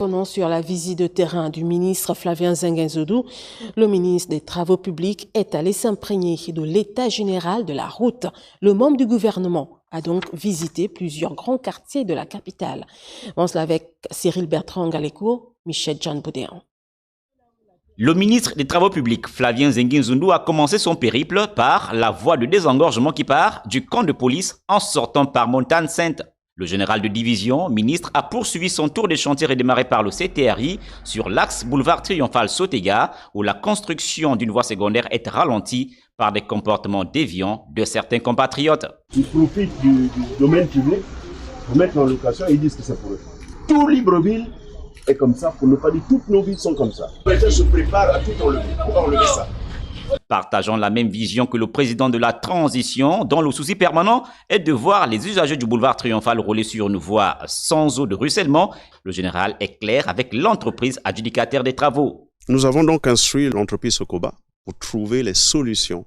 Pendant sur la visite de terrain du ministre Flavien Zinguenzodou, le ministre des Travaux publics est allé s'imprégner de l'état général de la route. Le membre du gouvernement a donc visité plusieurs grands quartiers de la capitale. On se l'a avec Cyril Bertrand Galécourt, Michel John Boudéan. Le ministre des Travaux publics, Flavien Zinguenzodou, a commencé son périple par la voie de désengorgement qui part du camp de police en sortant par Montagne-Sainte. Le général de division, ministre, a poursuivi son tour des chantiers redémarré par le CTRI sur l'axe boulevard Triomphal-Sotega où la construction d'une voie secondaire est ralentie par des comportements déviants de certains compatriotes. Ils profitent du domaine public pour mettre en location et ils disent que c'est pour eux. Tout Libreville est comme ça, pour ne pas dire toutes nos villes sont comme ça. Les gens se préparent à tout enlever, pour enlever ça. Partageant la même vision que le président de la transition, dont le souci permanent est de voir les usagers du boulevard Triomphal rouler sur une voie sans eau de ruissellement, le général est clair avec l'entreprise adjudicataire des travaux. Nous avons donc instruit l'entreprise Sokoba pour trouver les solutions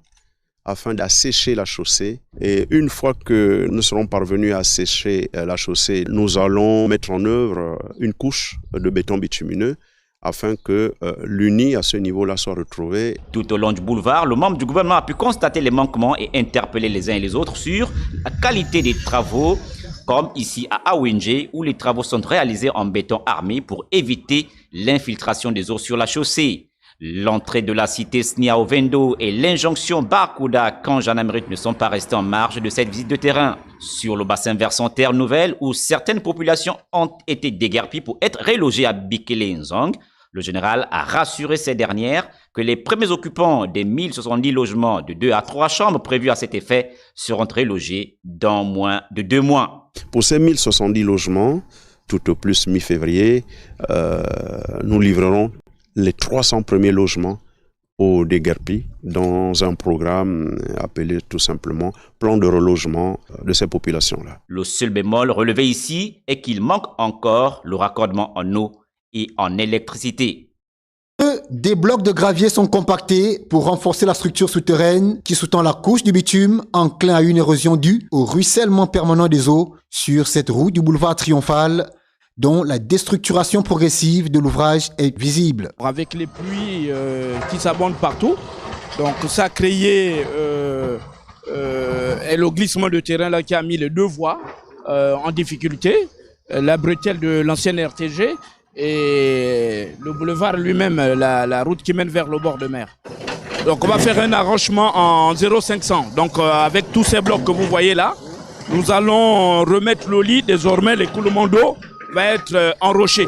afin d'assécher la chaussée. Et une fois que nous serons parvenus à assécher la chaussée, nous allons mettre en œuvre une couche de béton bitumineux afin que l'uni à ce niveau-là soit retrouvé. Tout au long du boulevard, le membre du gouvernement a pu constater les manquements et interpeller les uns et les autres sur la qualité des travaux, comme ici à Awenje, où les travaux sont réalisés en béton armé pour éviter l'infiltration des eaux sur la chaussée. L'entrée de la cité Sniao-Vendo et l'injonction Barkuda-Kanjanamrit ne sont pas restés en marge de cette visite de terrain. Sur le bassin versant Terre Nouvelle, où certaines populations ont été déguerpies pour être relogées à Bikele-Nzong, le général a rassuré ces dernières que les premiers occupants des 1070 logements de 2 à 3 chambres prévus à cet effet seront relogés dans moins de 2 mois. Pour ces 1070 logements, tout au plus mi-février, nous livrerons les 300 premiers logements aux déguerpis dans un programme appelé tout simplement plan de relogement de ces populations-là. Le seul bémol relevé ici est qu'il manque encore le raccordement en eau et en électricité. Des blocs de gravier sont compactés pour renforcer la structure souterraine qui sous-tend la couche du bitume enclin à une érosion due au ruissellement permanent des eaux sur cette route du boulevard Triomphal dont la déstructuration progressive de l'ouvrage est visible. Avec les pluies qui s'abondent partout, donc ça a créé le glissement de terrain là, qui a mis les 2 voies en difficulté, la bretelle de l'ancienne RTG et le boulevard lui-même, la route qui mène vers le bord de mer. Donc on va faire un arrangement en 0,500. Donc avec tous ces blocs que vous voyez là, nous allons remettre le lit, désormais l'écoulement d'eau va être enroché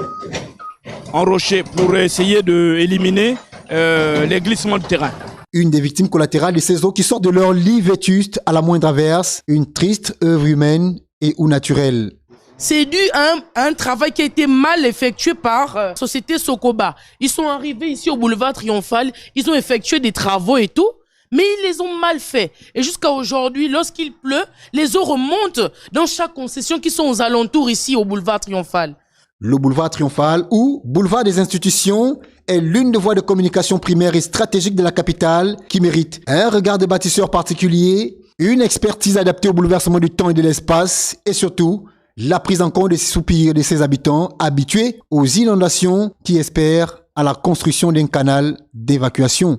pour essayer d'éliminer les glissements de terrain. Une des victimes collatérales de ces eaux qui sortent de leur lit vétuste à la moindre averse, une triste œuvre humaine et ou naturelle. C'est dû à un travail qui a été mal effectué par Société Sokoba. Ils sont arrivés ici au boulevard Triomphal, ils ont effectué des travaux et tout, mais ils les ont mal faits. Et jusqu'à aujourd'hui, lorsqu'il pleut, les eaux remontent dans chaque concession qui sont aux alentours ici au boulevard Triomphal. Le boulevard Triomphal ou boulevard des institutions est l'une des voies de communication primaire et stratégique de la capitale qui mérite un regard de bâtisseur particulier, une expertise adaptée au bouleversement du temps et de l'espace et surtout la prise en compte des soupirs de ses habitants habitués aux inondations qui espèrent à la construction d'un canal d'évacuation.